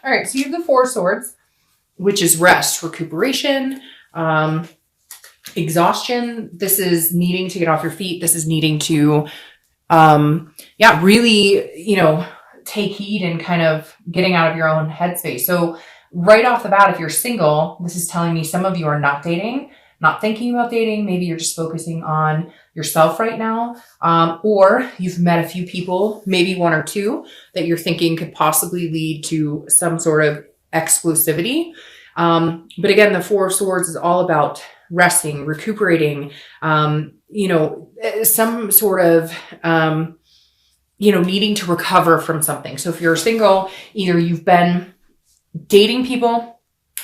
All right, so you have the Four of Swords, which is rest, recuperation, exhaustion. This is needing to get off your feet. This is needing to, really, take heed and kind of getting out of your own headspace. So right off the bat, if you're single, this is telling me some of you are not dating, not thinking about dating. Maybe you're just focusing on yourself right now. Or you've met a few people, maybe one or two, that you're thinking could possibly lead to some sort of exclusivity. But again, the Four of Swords is all about resting, recuperating, some sort of, needing to recover from something. So if you're single, either you've been dating people,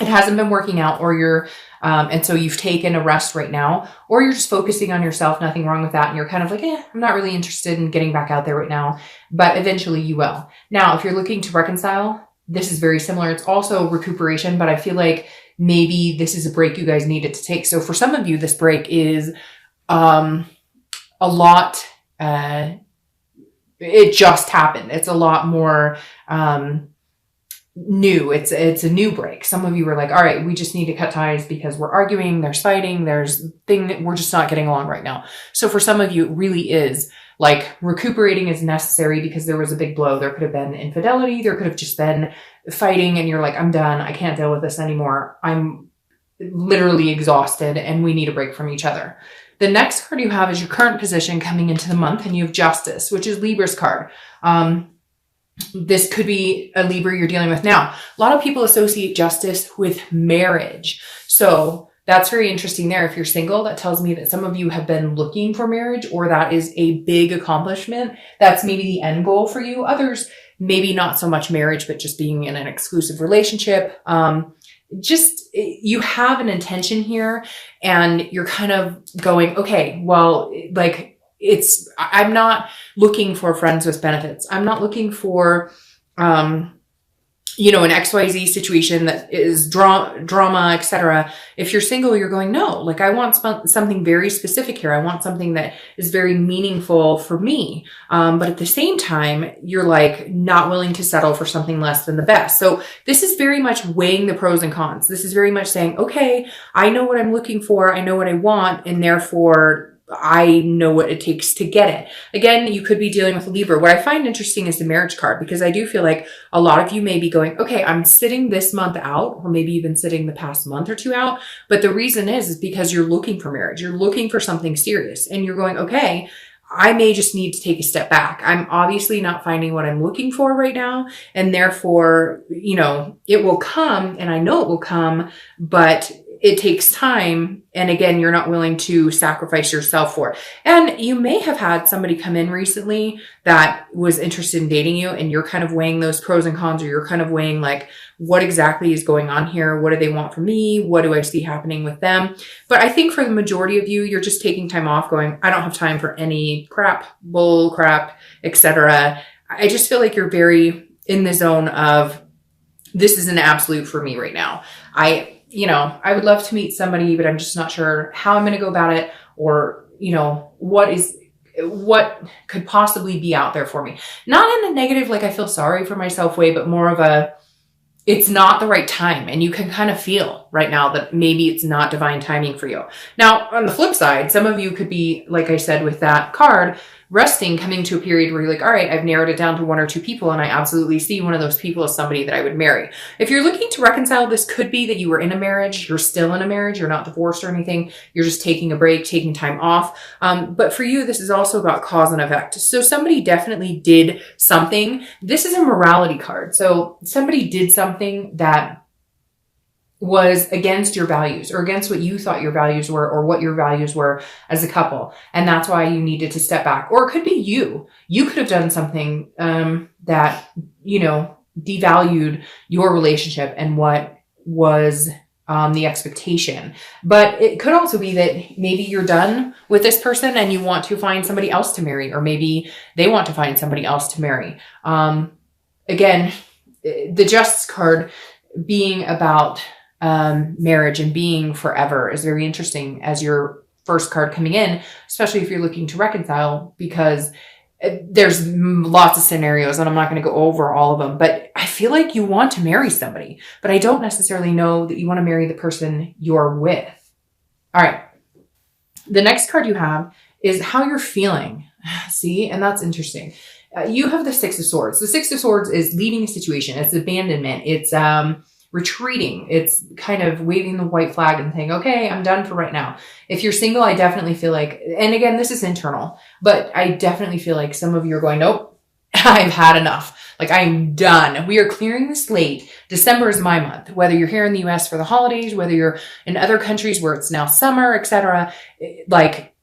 it hasn't been working out, or you're, and so you've taken a rest right now, or you're just focusing on yourself, nothing wrong with that. And you're kind of like, I'm not really interested in getting back out there right now, but eventually you will. Now, if you're looking to reconcile, this is very similar. It's also recuperation, but I feel like maybe this is a break you guys needed to take. So for some of you, this break is, a lot, it just happened. It's a lot more, new. It's a new break. Some of you were like, all right, we just need to cut ties because we're arguing, there's fighting, we're just not getting along right now. So for some of you, it really is like recuperating is necessary because there was a big blow. There could have been infidelity. There could have just been fighting and you're like, I'm done. I can't deal with this anymore. I'm literally exhausted and we need a break from each other. The next card you have is your current position coming into the month, and you have Justice, which is Libra's card. This could be a Libra you're dealing with now. A lot of people associate justice with marriage. So that's very interesting there. If you're single, that tells me that some of you have been looking for marriage, or that is a big accomplishment. That's maybe the end goal for you. Others, maybe not so much marriage, but just being in an exclusive relationship. You have an intention here and you're kind of going, okay, well, like I'm not looking for friends with benefits. I'm not looking for, an XYZ situation that is drama, etc. If you're single, you're going, no, like I want something very specific here. I want something that is very meaningful for me. But at the same time, you're like not willing to settle for something less than the best. So this is very much weighing the pros and cons. This is very much saying, okay, I know what I'm looking for. I know what I want. And therefore, I know what it takes to get it. Again, you could be dealing with a Libra. What I find interesting is the marriage card, because I do feel like a lot of you may be going, okay, I'm sitting this month out, or maybe you've been sitting the past month or two out. But the reason is because you're looking for marriage. You're looking for something serious and you're going, okay, I may just need to take a step back. I'm obviously not finding what I'm looking for right now. And therefore, it will come, and I know it will come, but it takes time. And again, you're not willing to sacrifice yourself for it. And you may have had somebody come in recently that was interested in dating you, and you're kind of weighing those pros and cons, or you're kind of weighing like, what exactly is going on here? What do they want from me? What do I see happening with them? But I think for the majority of you, you're just taking time off going, I don't have time for any bull crap, etc. I just feel like you're very in the zone of, this is an absolute for me right now. I would love to meet somebody, but I'm just not sure how I'm going to go about it, or, what could possibly be out there for me. Not in a negative, like I feel sorry for myself way, but more of it's not the right time. And you can kind of feel right now that maybe it's not divine timing for you. Now, on the flip side, some of you could be, like I said, with that card, resting, coming to a period where you're like, all right, I've narrowed it down to one or two people, and I absolutely see one of those people as somebody that I would marry. If you're looking to reconcile, this could be that you were in a marriage, you're still in a marriage, you're not divorced or anything, you're just taking a break, taking time off. But for you, this is also about cause and effect. So somebody definitely did something. This is a morality card. So somebody did something that was against your values, or against what you thought your values were, or what your values were as a couple. And that's why you needed to step back. Or it could be you could have done something, that, devalued your relationship and what was, the expectation. But it could also be that maybe you're done with this person and you want to find somebody else to marry, or maybe they want to find somebody else to marry. Again, the Justice card being about marriage and being forever is very interesting as your first card coming in, especially if you're looking to reconcile, because there's lots of scenarios and I'm not going to go over all of them, but I feel like you want to marry somebody, but I don't necessarily know that you want to marry the person you're with. All right. The next card you have is how you're feeling. See, and that's interesting. You have the Six of Swords. The Six of Swords is leaving a situation. It's abandonment. It's retreating. It's kind of waving the white flag and saying, okay, I'm done for right now. If you're single, I definitely feel like, and again, this is internal, but I definitely feel like some of you are going, nope, I've had enough. Like, I'm done. We are clearing the slate. December is my month. Whether you're here in the US for the holidays, whether you're in other countries where it's now summer, etc. Like,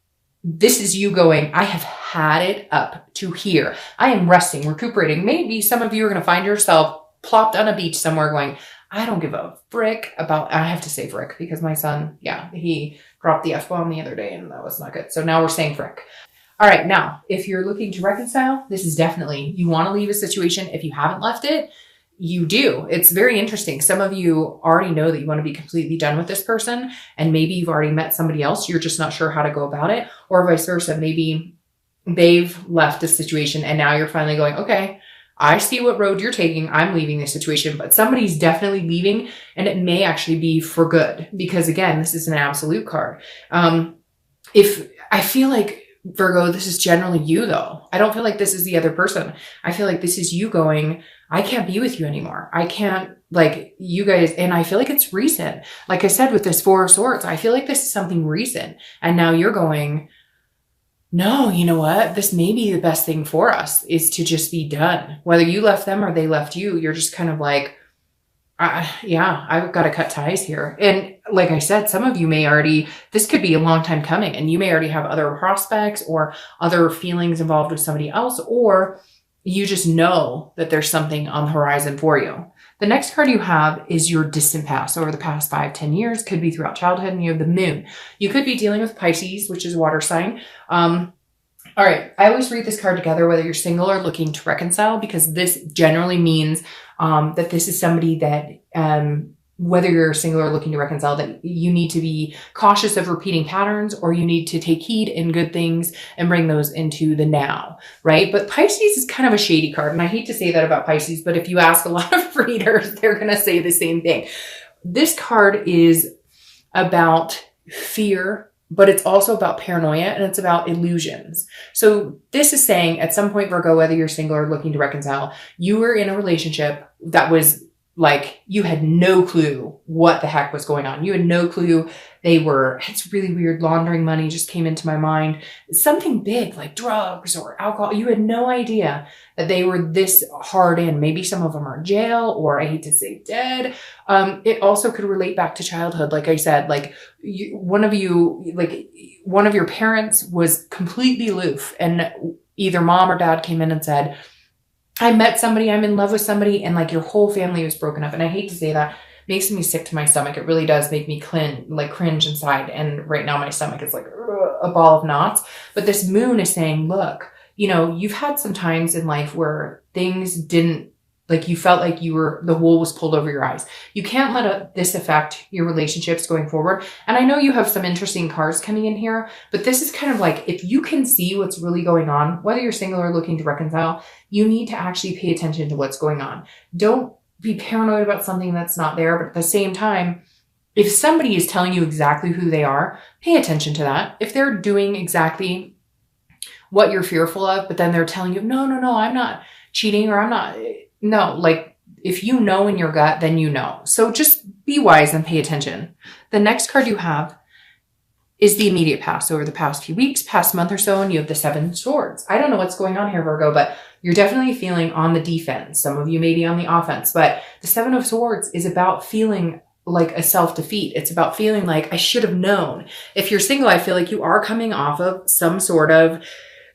this is you going, I have had it up to here. I am resting, recuperating. Maybe some of you are going to find yourself plopped on a beach somewhere going, I don't give a frick about, I have to say frick because my son, he dropped the F-bomb the other day and that was not good. So now we're saying frick. All right. Now, if you're looking to reconcile, this is definitely, you want to leave a situation. If you haven't left it, you do. It's very interesting. Some of you already know that you want to be completely done with this person, and maybe you've already met somebody else. You're just not sure how to go about it, or vice versa. Maybe they've left the situation and now you're finally going, okay, I see what road you're taking. I'm leaving this situation, but somebody's definitely leaving, and it may actually be for good because, again, this is an absolute card. If I feel like, Virgo, this is generally you though. I don't feel like this is the other person. I feel like this is you going, I can't be with you anymore. I can't, like, you guys, and I feel like it's recent. Like I said, with this Four of Swords, I feel like this is something recent. And now you're going, no, you know what? This may be the best thing for us is to just be done. Whether you left them or they left you, you're just kind of like, I've got to cut ties here. And like I said, some of you may already, this could be a long time coming and you may already have other prospects or other feelings involved with somebody else, or you just know that there's something on the horizon for you. The next card you have is your distant past over the past 5-10 years, could be throughout childhood, and you have the Moon. You could be dealing with Pisces, which is a water sign. All right. I always read this card together, whether you're single or looking to reconcile, because this generally means that this is somebody that, whether you're single or looking to reconcile, that you need to be cautious of repeating patterns, or you need to take heed in good things and bring those into the now, right? But Pisces is kind of a shady card. And I hate to say that about Pisces, but if you ask a lot of readers, they're going to say the same thing. This card is about fear, but it's also about paranoia, and it's about illusions. So this is saying at some point, Virgo, whether you're single or looking to reconcile, you were in a relationship that was like, you had no clue what the heck was going on. You had no clue they were, it's really weird, laundering money just came into my mind. Something big like drugs or alcohol. You had no idea that they were this hard in. Maybe some of them are in jail, or I hate to say dead. It also could relate back to childhood. Like I said, like one of your parents was completely aloof, and either mom or dad came in and said, I met somebody, I'm in love with somebody, and like your whole family was broken up. And I hate to say that, it makes me sick to my stomach. It really does make me cringe inside. And right now my stomach is like a ball of knots. But this Moon is saying, look, you know, you've had some times in life where things didn't, like you felt like the wool was pulled over your eyes. You can't let this affect your relationships going forward. And I know you have some interesting cards coming in here, but this is kind of like, if you can see what's really going on, whether you're single or looking to reconcile, you need to actually pay attention to what's going on. Don't be paranoid about something that's not there. But at the same time, if somebody is telling you exactly who they are, pay attention to that. If they're doing exactly what you're fearful of, but then they're telling you, no, I'm not cheating, or I'm not, no, like if you know in your gut, then you know. So just be wise and pay attention. The next card you have is the immediate past, over the past few weeks, past month or so, and you have the Seven of Swords. I don't know what's going on here, Virgo, but you're definitely feeling on the defense. Some of you may be on the offense, but the Seven of Swords is about feeling like a self-defeat. It's about feeling like I should have known. If you're single, I feel like you are coming off of some sort of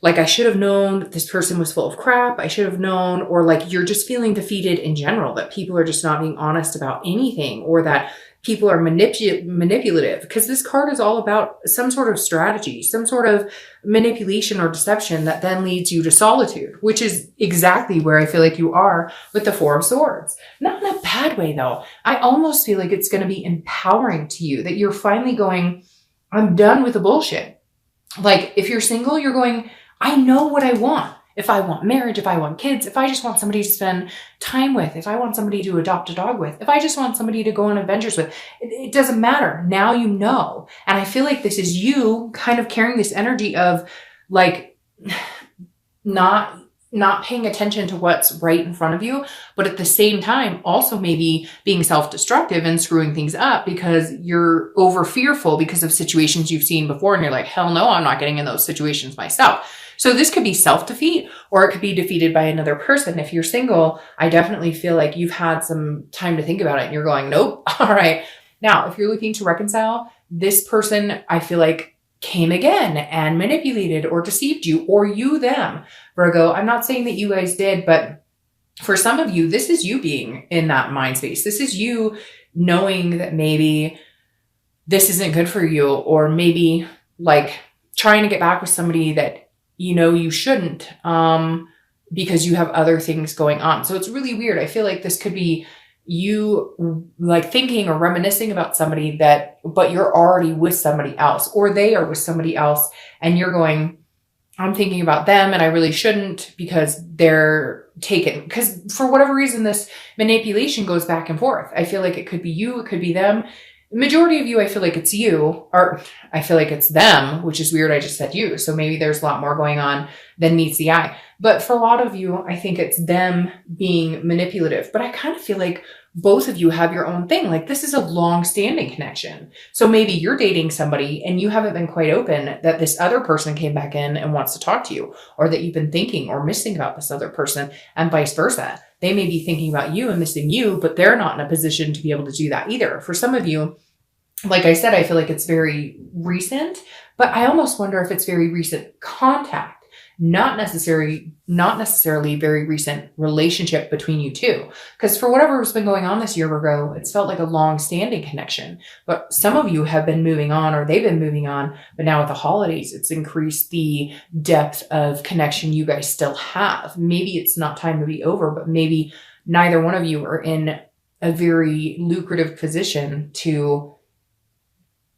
like, I should have known that this person was full of crap. I should have known, or like you're just feeling defeated in general, that people are just not being honest about anything, or that people are manipulative, because this card is all about some sort of strategy, some sort of manipulation or deception that then leads you to solitude, which is exactly where I feel like you are with the Four of Swords. Not in a bad way though. I almost feel like it's going to be empowering to you, that you're finally going, I'm done with the bullshit. Like if you're single, you're going, I know what I want. if I want marriage, if I want kids, if I just want somebody to spend time with, if I want somebody to adopt a dog with, if I just want somebody to go on adventures with, it doesn't matter. Now you know. And I feel like this is you kind of carrying this energy of like not paying attention to what's right in front of you, but at the same time, also maybe being self-destructive and screwing things up because you're over fearful because of situations you've seen before. And you're like, hell no, I'm not getting in those situations myself. So this could be self-defeat, or it could be defeated by another person. If you're single, I definitely feel like you've had some time to think about it and you're going, nope. All right. Now, if you're looking to reconcile, this person, I feel like came again and manipulated or deceived you, or you them, Virgo. I'm not saying that you guys did, but for some of you, this is you being in that mind space. This is you knowing that maybe this isn't good for you, or maybe like trying to get back with somebody that you know you shouldn't, because you have other things going on. So it's really weird. I feel like this could be you like thinking or reminiscing about somebody but you're already with somebody else, or they are with somebody else and you're going, I'm thinking about them and I really shouldn't because they're taken. Because for whatever reason, this manipulation goes back and forth. I feel like it could be you, it could be them. The majority of you, I feel like it's you, or I feel like it's them, which is weird. I just said you. So maybe there's a lot more going on than meets the eye. But for a lot of you, I think it's them being manipulative. But I kind of feel like both of you have your own thing. Like this is a long-standing connection. So maybe you're dating somebody and you haven't been quite open that this other person came back in and wants to talk to you, or that you've been thinking or missing about this other person, and vice versa. They may be thinking about you and missing you, but they're not in a position to be able to do that either. For some of you, like I said, I feel like it's very recent, but I almost wonder if it's very recent contact. Not necessarily very recent relationship between you two. Because for whatever has been going on this year, Virgo, it's felt like a long-standing connection. But some of you have been moving on, or they've been moving on. But now with the holidays, it's increased the depth of connection you guys still have. Maybe it's not time to be over, but maybe neither one of you are in a very lucrative position to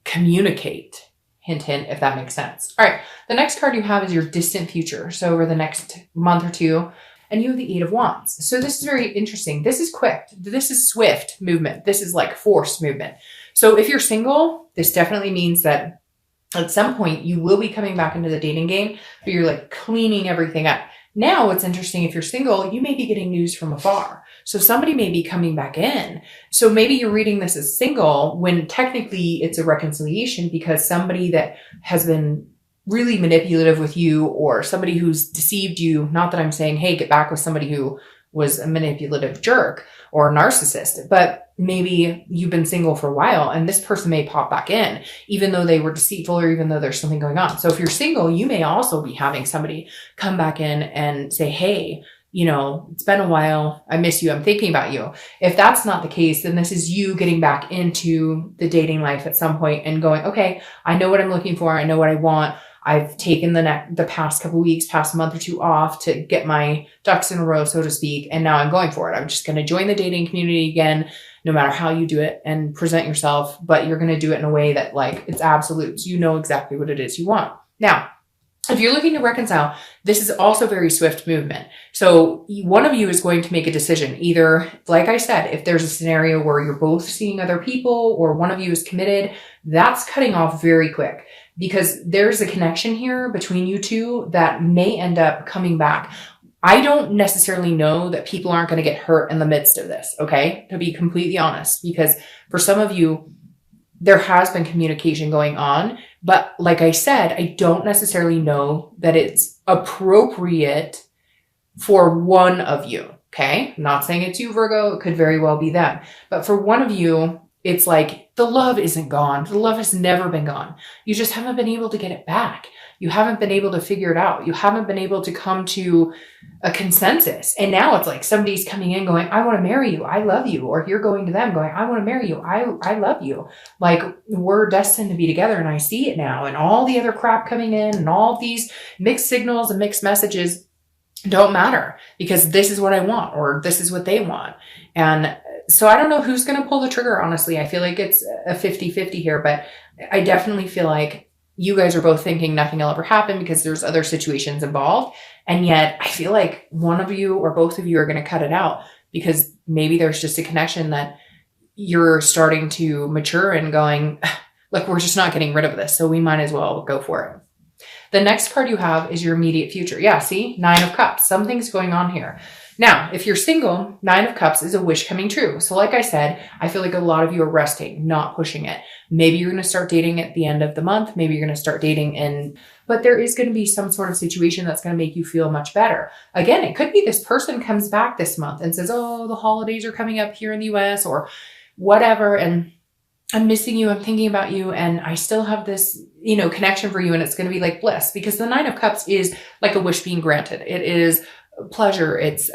communicate. Hint, hint, if that makes sense. All right. The next card you have is your distant future. So over the next month or two, and you have the 8 of Wands. So this is very interesting. This is quick. This is swift movement. This is like forced movement. So if you're single, this definitely means that at some point you will be coming back into the dating game, but you're like cleaning everything up. Now, what's interesting, if you're single, you may be getting news from afar. So somebody may be coming back in. So maybe you're reading this as single when technically it's a reconciliation, because somebody that has been really manipulative with you, or somebody who's deceived you, not that I'm saying, hey, get back with somebody who was a manipulative jerk or a narcissist, but maybe you've been single for a while and this person may pop back in, even though they were deceitful or even though there's something going on. So if you're single, you may also be having somebody come back in and say, hey, you know, it's been a while. I miss you. I'm thinking about you. If that's not the case, then this is you getting back into the dating life at some point and going, okay, I know what I'm looking for. I know what I want. I've taken the past couple weeks, past month or two off to get my ducks in a row, so to speak. And now I'm going for it. I'm just going to join the dating community again, no matter how you do it and present yourself, but you're going to do it in a way that like it's absolute. So you know exactly what it is you want. Now, if you're looking to reconcile, this is also very swift movement. So one of you is going to make a decision. Either, like I said, if there's a scenario where you're both seeing other people or one of you is committed, that's cutting off very quick, because there's a connection here between you two that may end up coming back. I don't necessarily know that people aren't going to get hurt in the midst of this, okay? To be completely honest, because for some of you, there has been communication going on. But like I said, I don't necessarily know that it's appropriate for one of you, okay? I'm not saying it's you, Virgo. It could very well be them. But for one of you, it's like the love isn't gone. The love has never been gone. You just haven't been able to get it back. You haven't been able to figure it out. You haven't been able to come to a consensus. And now it's like somebody's coming in going, I want to marry you. I love you. Or you're going to them going, I want to marry you. I love you. Like we're destined to be together. And I see it now. And all the other crap coming in and all these mixed signals and mixed messages don't matter, because this is what I want, or this is what they want. And so I don't know who's going to pull the trigger. Honestly, I feel like it's a 50-50 here, but I definitely feel like you guys are both thinking nothing will ever happen because there's other situations involved. And yet I feel like one of you or both of you are going to cut it out because maybe there's just a connection that you're starting to mature and going, look, we're just not getting rid of this. So we might as well go for it. The next card you have is your immediate future. Yeah, see, 9 of Cups. Something's going on here. Now, if you're single, 9 of Cups is a wish coming true. So like I said, I feel like a lot of you are resting, not pushing it. Maybe you're going to start dating at the end of the month. Maybe you're going to start dating but there is going to be some sort of situation that's going to make you feel much better. Again, it could be this person comes back this month and says, oh, the holidays are coming up here in the US or whatever. And I'm missing you. I'm thinking about you. And I still have this, connection for you. And it's going to be like bliss because the 9 of Cups is like a wish being granted. It is pleasure. It's,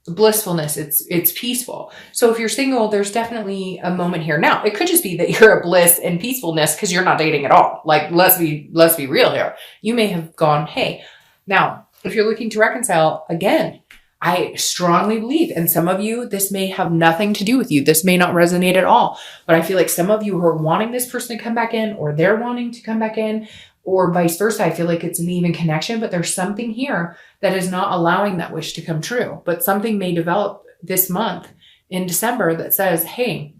blissfulness. It's peaceful. So if you're single, there's definitely a moment here. Now, it could just be that you're a bliss and peacefulness because you're not dating at all. Like, let's be real here. You may have gone, hey, now, if you're looking to reconcile, again, I strongly believe, and some of you, this may have nothing to do with you. This may not resonate at all, but I feel like some of you who are wanting this person to come back in or they're wanting to come back in or vice versa. I feel like it's an even connection, but there's something here that is not allowing that wish to come true. But something may develop this month in December that says, hey,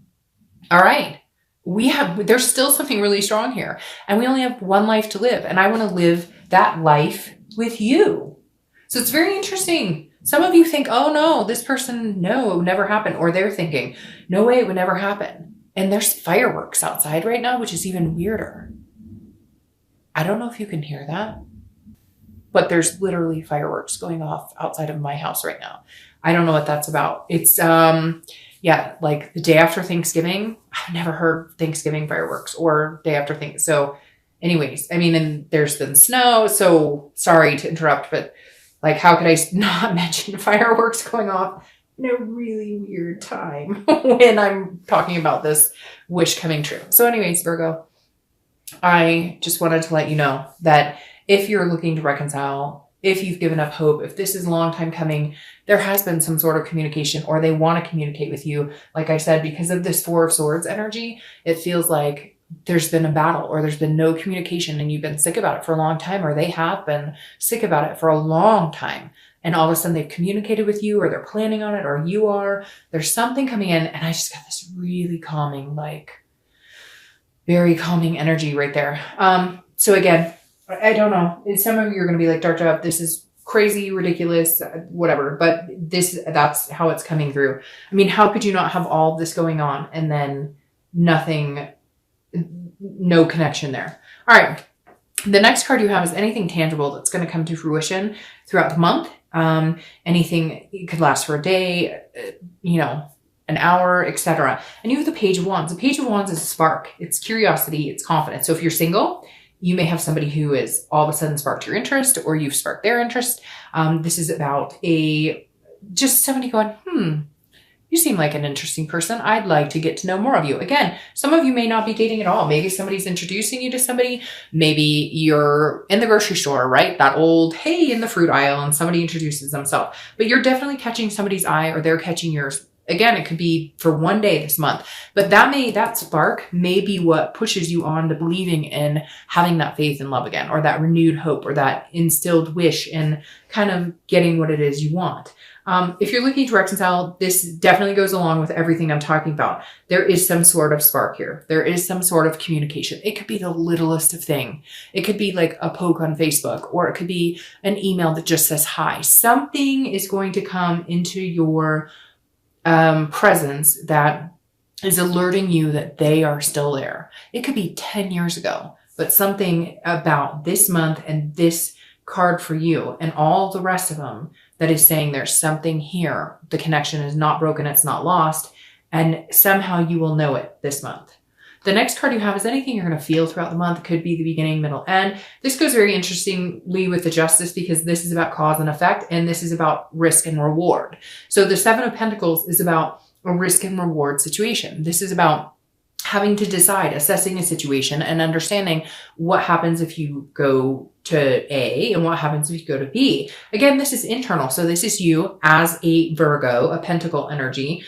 all right, there's still something really strong here and we only have one life to live. And I want to live that life with you. So it's very interesting. Some of you think, oh no, this person, no, it would never happen. Or they're thinking, no way, it would never happen. And there's fireworks outside right now, which is even weirder. I don't know if you can hear that, but there's literally fireworks going off outside of my house right now. I don't know what that's about. It's, like the day after Thanksgiving. I've never heard Thanksgiving fireworks or day after Thanksgiving. So anyways, and there's been snow. So sorry to interrupt, but like, how could I not mention fireworks going off in a really weird time when I'm talking about this wish coming true? So anyways, Virgo, I just wanted to let you know that if you're looking to reconcile, if you've given up hope, if this is a long time coming, there has been some sort of communication or they want to communicate with you. Like I said, because of this 4 of Swords energy, it feels like there's been a battle or there's been no communication and you've been sick about it for a long time, or they have been sick about it for a long time. And all of a sudden they've communicated with you or they're planning on it or you are, there's something coming in. And I just got this really calming, very calming energy right there. So again, I don't know. Some of you are going to be like, Dr. Up, this is crazy, ridiculous, whatever. But that's how it's coming through. How could you not have all this going on and then nothing, no connection there? All right. The next card you have is anything tangible that's going to come to fruition throughout the month. Anything, it could last for a day, an hour, etc. And you have the Page of Wands. The Page of Wands is a spark. It's curiosity. It's confidence. So if you're single, you may have somebody who is all of a sudden sparked your interest or you've sparked their interest. This is about just somebody going, you seem like an interesting person. I'd like to get to know more of you. Again, some of you may not be dating at all. Maybe somebody's introducing you to somebody. Maybe you're in the grocery store, right? That old, hey, in the fruit aisle, and somebody introduces themselves. But you're definitely catching somebody's eye or they're catching yours. Again, it could be for one day this month, but that spark may be what pushes you on to believing in having that faith and love again, or that renewed hope, or that instilled wish in kind of getting what it is you want. If you're looking to reconcile, this definitely goes along with everything I'm talking about. There is some sort of spark here. There is some sort of communication. It could be the littlest of thing. It could be like a poke on Facebook, or it could be an email that just says hi. Something is going to come into your presence that is alerting you that they are still there. It could be 10 years ago, but something about this month and this card for you and all the rest of them that is saying there's something here. The connection is not broken. It's not lost. And somehow you will know it this month. The next card you have is anything you're going to feel throughout the month. It could be the beginning, middle, end. This goes very interestingly with the Justice because this is about cause and effect, and this is about risk and reward. So the 7 of Pentacles is about a risk and reward situation. This is about having to decide, assessing a situation and understanding what happens if you go to A and what happens if you go to B. Again, this is internal. So this is you as a Virgo, a Pentacle energy,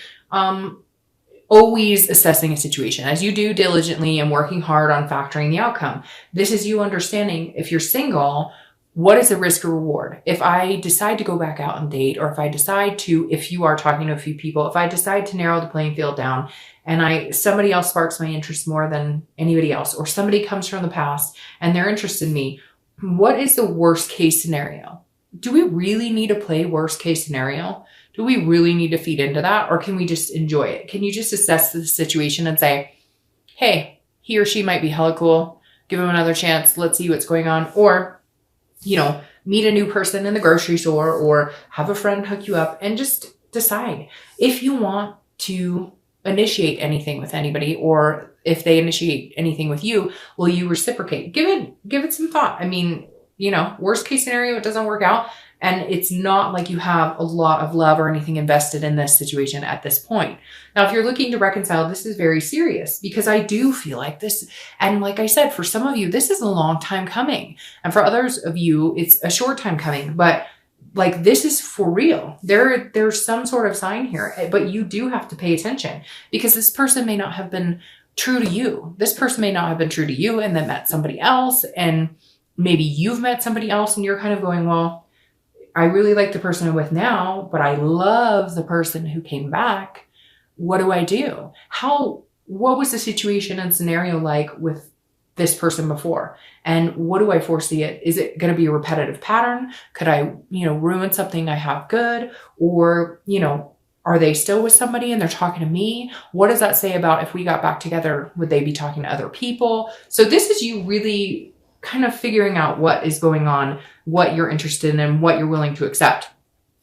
always assessing a situation as you do diligently and working hard on factoring the outcome. This is you understanding, if you're single, what is the risk or reward? If I decide to go back out and date, or if I decide to, if you are talking to a few people, if I decide to narrow the playing field down and somebody else sparks my interest more than anybody else, or somebody comes from the past and they're interested in me, what is the worst case scenario? Do we really need to play worst case scenario? Do we really need to feed into that? Or can we just enjoy it? Can you just assess the situation and say, hey, he or she might be hella cool. Give him another chance. Let's see what's going on. Or, meet a new person in the grocery store, or have a friend hook you up, and just decide if you want to initiate anything with anybody, or if they initiate anything with you, will you reciprocate? Give it some thought. I mean, worst case scenario, it doesn't work out. And it's not like you have a lot of love or anything invested in this situation at this point. Now, if you're looking to reconcile, this is very serious, because I do feel like this. And like I said, for some of you, this is a long time coming. And for others of you, it's a short time coming. But like, this is for real. There's some sort of sign here, but you do have to pay attention, because this person may not have been true to you. This person may not have been true to you and then met somebody else. And maybe you've met somebody else and you're kind of going, well, I really like the person I'm with now, but I love the person who came back. What do I do? What was the situation and scenario like with this person before? And what do I foresee it? Is it going to be a repetitive pattern? Could I, ruin something I have good? Or, are they still with somebody and they're talking to me? What does that say about if we got back together? Would they be talking to other people? So this is you really kind of figuring out what is going on, what you're interested in, and what you're willing to accept.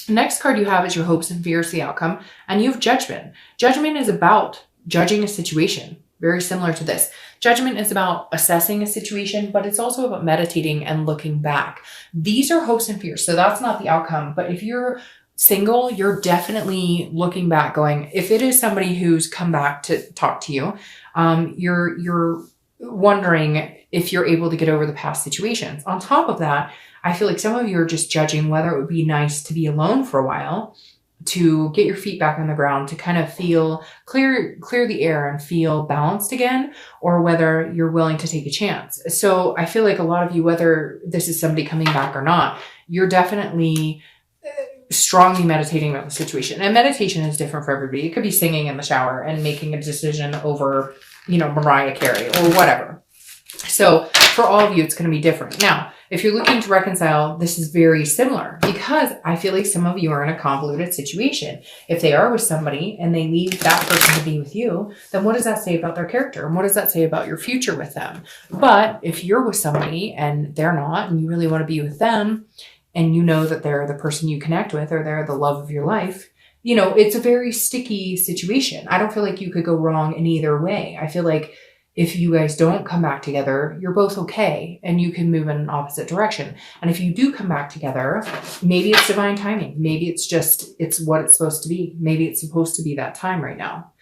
The next card you have is your hopes and fears, the outcome, and you have judgment. Judgment is about judging a situation, very similar to this. Judgment is about assessing a situation, but it's also about meditating and looking back. These are hopes and fears, so that's not the outcome. But if you're single, you're definitely looking back going, if it is somebody who's come back to talk to you, you're wondering if you're able to get over the past situations. On top of that, I feel like some of you are just judging whether it would be nice to be alone for a while, to get your feet back on the ground, to kind of feel clear the air and feel balanced again, or whether you're willing to take a chance. So I feel like a lot of you, whether this is somebody coming back or not, you're definitely strongly meditating about the situation. And meditation is different for everybody. It could be singing in the shower and making a decision over, Mariah Carey or whatever. So for all of you, it's going to be different. Now, if you're looking to reconcile, this is very similar, because I feel like some of you are in a convoluted situation. If they are with somebody and they leave that person to be with you, then what does that say about their character? And what does that say about your future with them? But if you're with somebody and they're not, and you really want to be with them, and you know that they're the person you connect with, or they're the love of your life, it's a very sticky situation. I don't feel like you could go wrong in either way. I feel like if you guys don't come back together, you're both okay, and you can move in an opposite direction. And if you do come back together, maybe it's divine timing. Maybe it's what it's supposed to be. Maybe it's supposed to be that time right now.